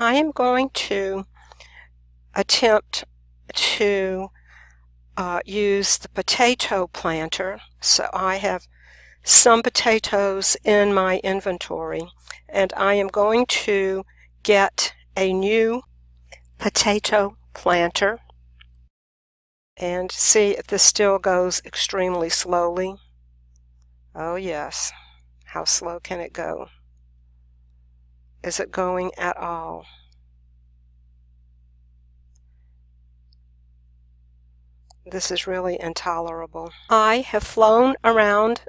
I am going to attempt to use the potato planter. So I have some potatoes in my inventory, and I am going to get a new potato planter and see if this still goes extremely slowly. Oh yes, how slow can it go? Is it going at all? This is really intolerable. I have flown around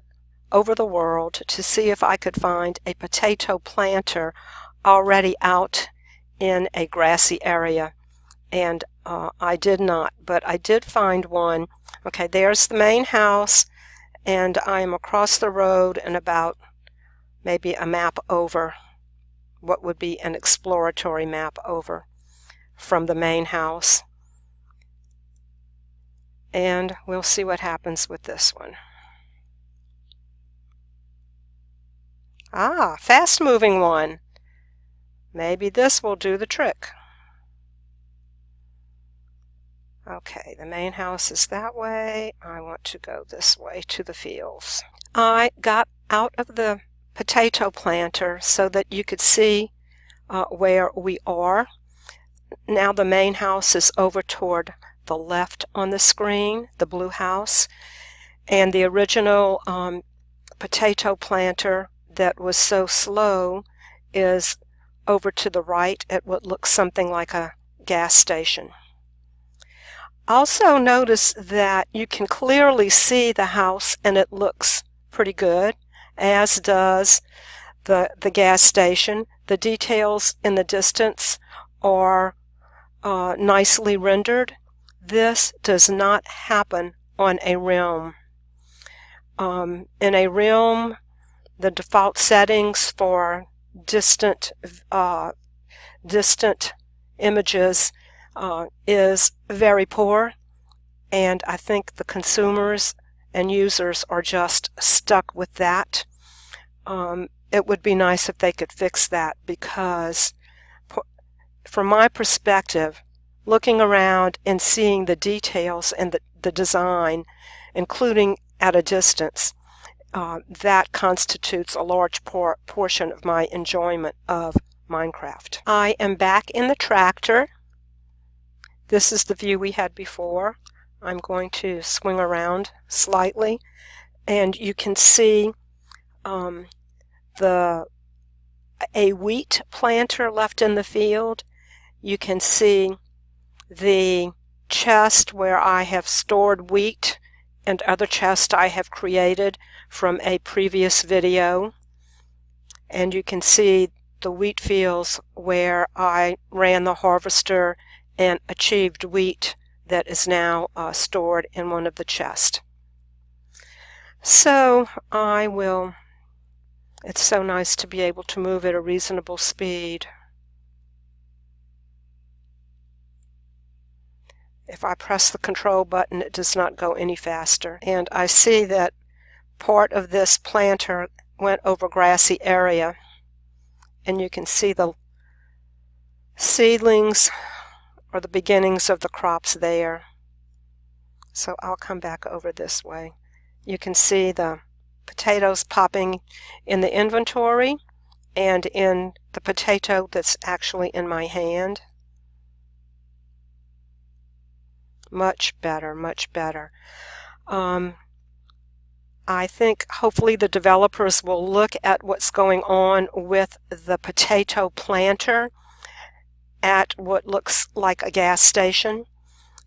over the world to see if I could find a potato planter already out in a grassy area, and I did not, but I did find one. Okay, there's the main house, and I am across the road and about maybe a map over, what would be an exploratory map over from the main house. And we'll see what happens with this one. Ah, fast-moving one. Maybe this will do the trick. Okay, the main house is that way. I want to go this way to the fields. I got out of the potato planter so that you could see where we are. Now the main house is over toward the left on the screen, the blue house, and the original potato planter that was so slow is over to the right at what looks something like a gas station. Also notice that you can clearly see the house and it looks pretty good, as does the gas station. The details in the distance are nicely rendered. This does not happen on a realm. In a realm, the default settings for distant images is very poor, and I think the consumers and users are just stuck with that. It would be nice if they could fix that, because from my perspective, looking around and seeing the details and the design, including at a distance, that constitutes a large portion of my enjoyment of Minecraft. I am back in the tractor. This is the view we had before. I'm going to swing around slightly, and you can see a wheat planter left in the field. You can see the chest where I have stored wheat and other chests I have created from a previous video. And you can see the wheat fields where I ran the harvester and achieved wheat that is now stored in one of the chests. So it's so nice to be able to move at a reasonable speed. If I press the control button, it does not go any faster. And I see that part of this planter went over grassy area, and you can see the seedlings or the beginnings of the crops there. So I'll come back over this way. You can see the potatoes popping in the inventory and in the potato that's actually in my hand. Much better, much better. I think hopefully the developers will look at what's going on with the potato planter at what looks like a gas station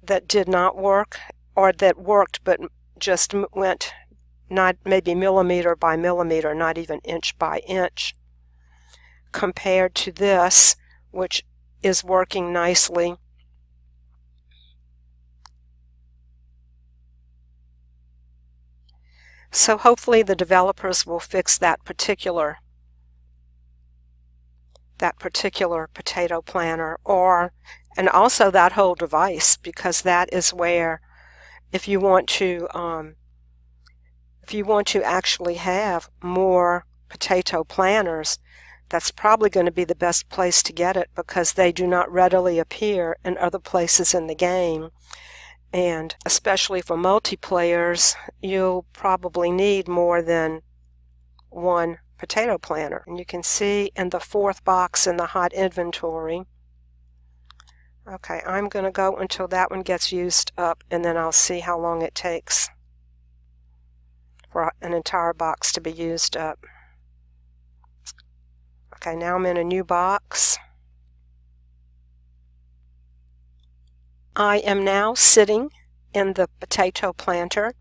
that did not work, or that worked but just went not maybe millimeter by millimeter, not even inch by inch, compared to this, which is working nicely. So hopefully the developers will fix that particular potato planter, and also that whole device, because that is where, if you want to actually have more potato planters, that's probably going to be the best place to get it because they do not readily appear in other places in the game. And especially for multiplayers, you'll probably need more than one potato planter. And you can see in the fourth box in the hot inventory. Okay, I'm going to go until that one gets used up, and then I'll see how long it takes for an entire box to be used up. Okay, now I'm in a new box. I am now sitting in the potato planter.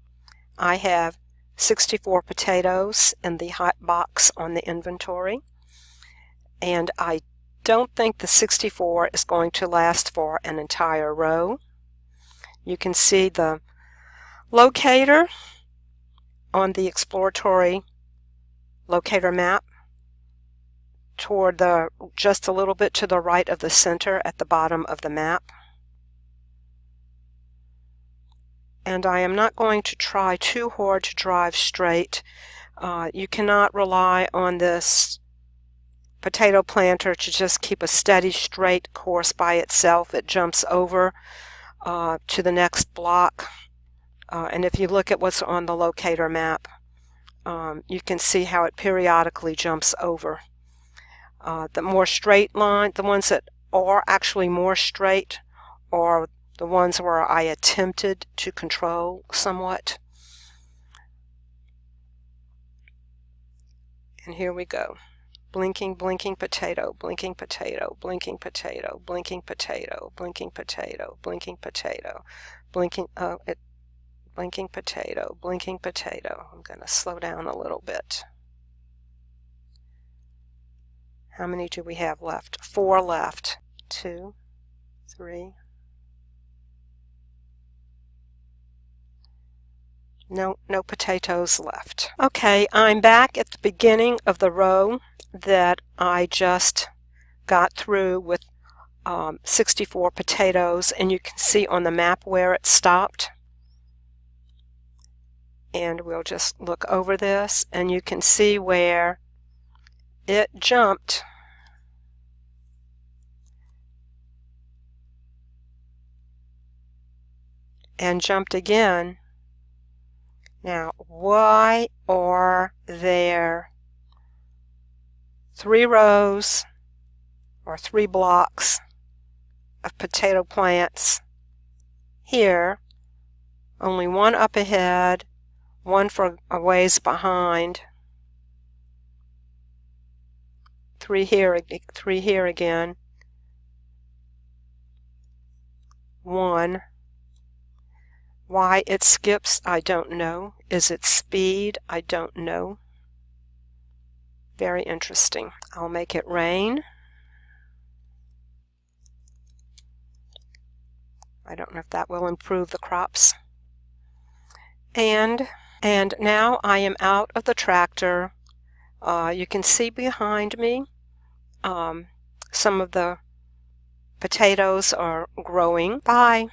I have 64 potatoes in the hot box on the inventory, and I don't think the 64 is going to last for an entire row. You can see the locator on the exploratory locator map toward just a little bit to the right of the center at the bottom of the map. And I am not going to try too hard to drive straight. You cannot rely on this potato planter to just keep a steady straight course by itself. It jumps over to the next block. And if you look at what's on the locator map, you can see how it periodically jumps over. The more straight line, the ones that are actually more straight, are the ones where I attempted to control somewhat. And here we go. Blinking, blinking potato, blinking potato, blinking potato, blinking potato, blinking potato, blinking potato, blinking, blinking potato, blinking potato. I'm going to slow down a little bit. How many do we have left? 4 left. 2, 3. No potatoes left. Okay, I'm back at the beginning of the row that I just got through with 64 potatoes, and you can see on the map where it stopped. And we'll just look over this, and you can see where it jumped and jumped again. Now, why are there 3 rows or 3 blocks of potato plants here, only 1 up ahead, 1 for a ways behind, 3 here again, 1. Why it skips, I don't know. Is it speed? I don't know. Very interesting. I'll make it rain. I don't know if that will improve the crops. And now I am out of the tractor. You can see behind me some of the potatoes are growing. Bye.